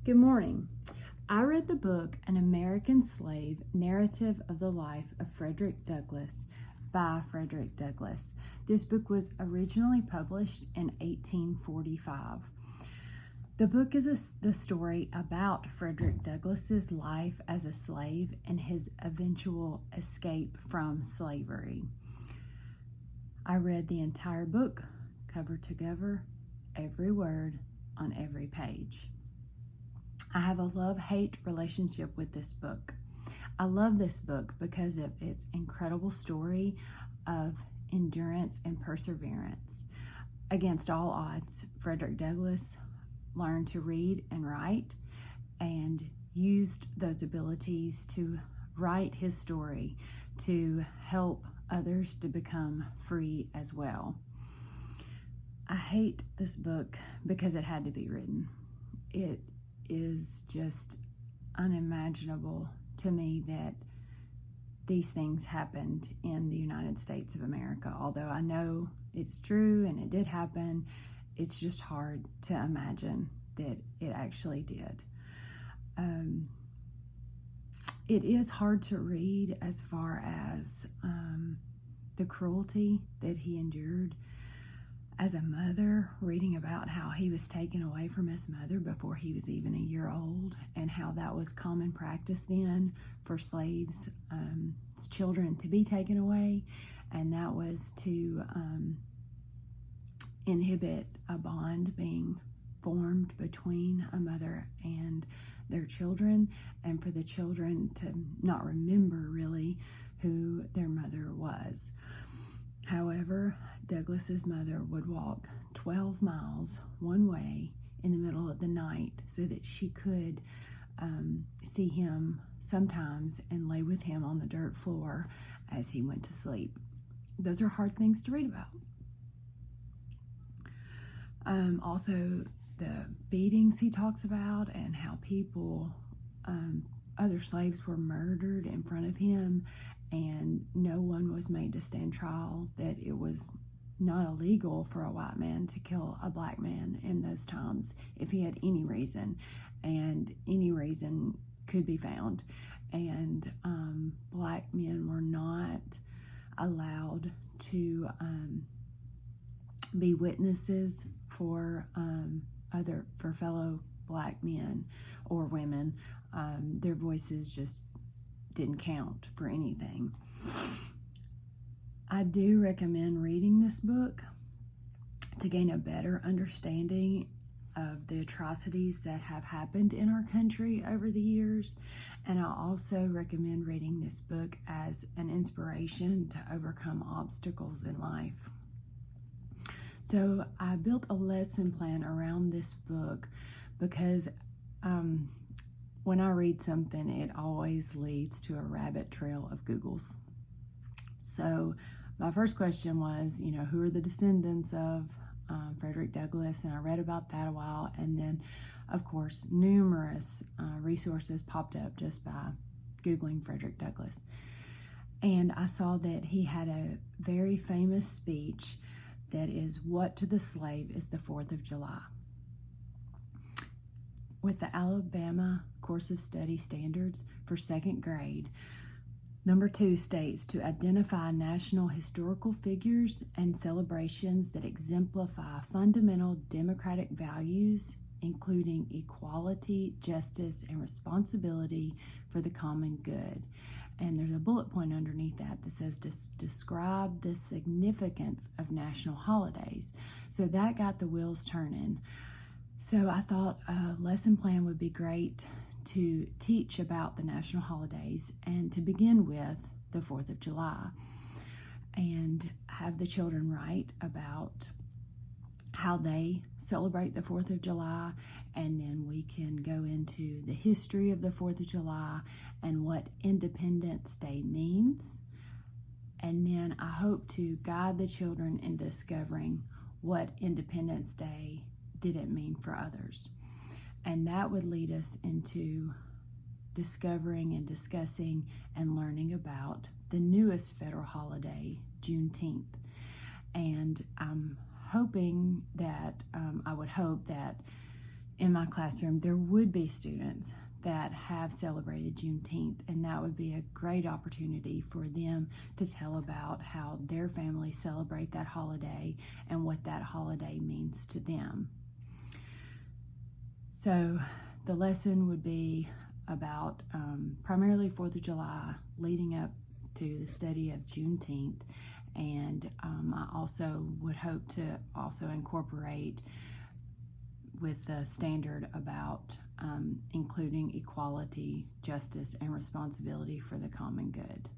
Good morning. I read the book An American Slave, Narrative of the Life of Frederick Douglass by Frederick Douglass. This book was originally published in 1845. The book is the story about Frederick Douglass's life as a slave and his eventual escape from slavery. I read the entire book, cover to cover, every word on every page. I have a love-hate relationship with this book. I love this book because of its incredible story of endurance and perseverance. Against all odds, Frederick Douglass learned to read and write and used those abilities to write his story to help others to become free as well. I hate this book because it had to be written. It is just unimaginable to me that these things happened in the United States of America. Although I know it's true and it did happen, it's just hard to imagine that it actually did. It is hard to read as far as the cruelty that he endured. As a mother, reading about how he was taken away from his mother before he was even a year old, and how that was common practice then for slaves, children to be taken away, and that was to inhibit a bond being formed between a mother and their children, and for the children to not remember really who their mother was. However, Douglass's mother would walk 12 miles one way in the middle of the night so that she could see him sometimes and lay with him on the dirt floor as he went to sleep. Those are hard things to read about. Also, the beatings he talks about and how people, other slaves were murdered in front of him, and no one was made to stand trial, that it was not illegal for a white man to kill a black man in those times if he had any reason, and any reason could be found. And black men were not allowed to be witnesses for fellow black men or women. Their voices just didn't count for anything. I do recommend reading this book to gain a better understanding of the atrocities that have happened in our country over the years, and I also recommend reading this book as an inspiration to overcome obstacles in life. So I built a lesson plan around this book because when I read something, it always leads to a rabbit trail of Googles. So my first question was, who are the descendants of Frederick Douglass? And I read about that a while. And then, of course, numerous resources popped up just by Googling Frederick Douglass. And I saw that he had a very famous speech that is, "What to the slave is the 4th of July." With the Alabama Course of Study Standards for 2nd grade, number 2 states to identify national historical figures and celebrations that exemplify fundamental democratic values, including equality, justice, and responsibility for the common good. And there's a bullet point underneath that says describe the significance of national holidays. So that got the wheels turning. So I thought a lesson plan would be great to teach about the national holidays, and to begin with the 4th of July, and have the children write about how they celebrate the 4th of July, and then we can go into the history of the 4th of July and what Independence Day means. And then I hope to guide the children in discovering what Independence Day didn't mean for others. And that would lead us into discovering and discussing and learning about the newest federal holiday, Juneteenth. And I'm hoping that, I would hope that in my classroom, there would be students that have celebrated Juneteenth, and that would be a great opportunity for them to tell about how their families celebrate that holiday and what that holiday means to them. So the lesson would be about primarily 4th of July, leading up to the study of Juneteenth, and I also would hope to also incorporate with the standard about including equality, justice, and responsibility for the common good.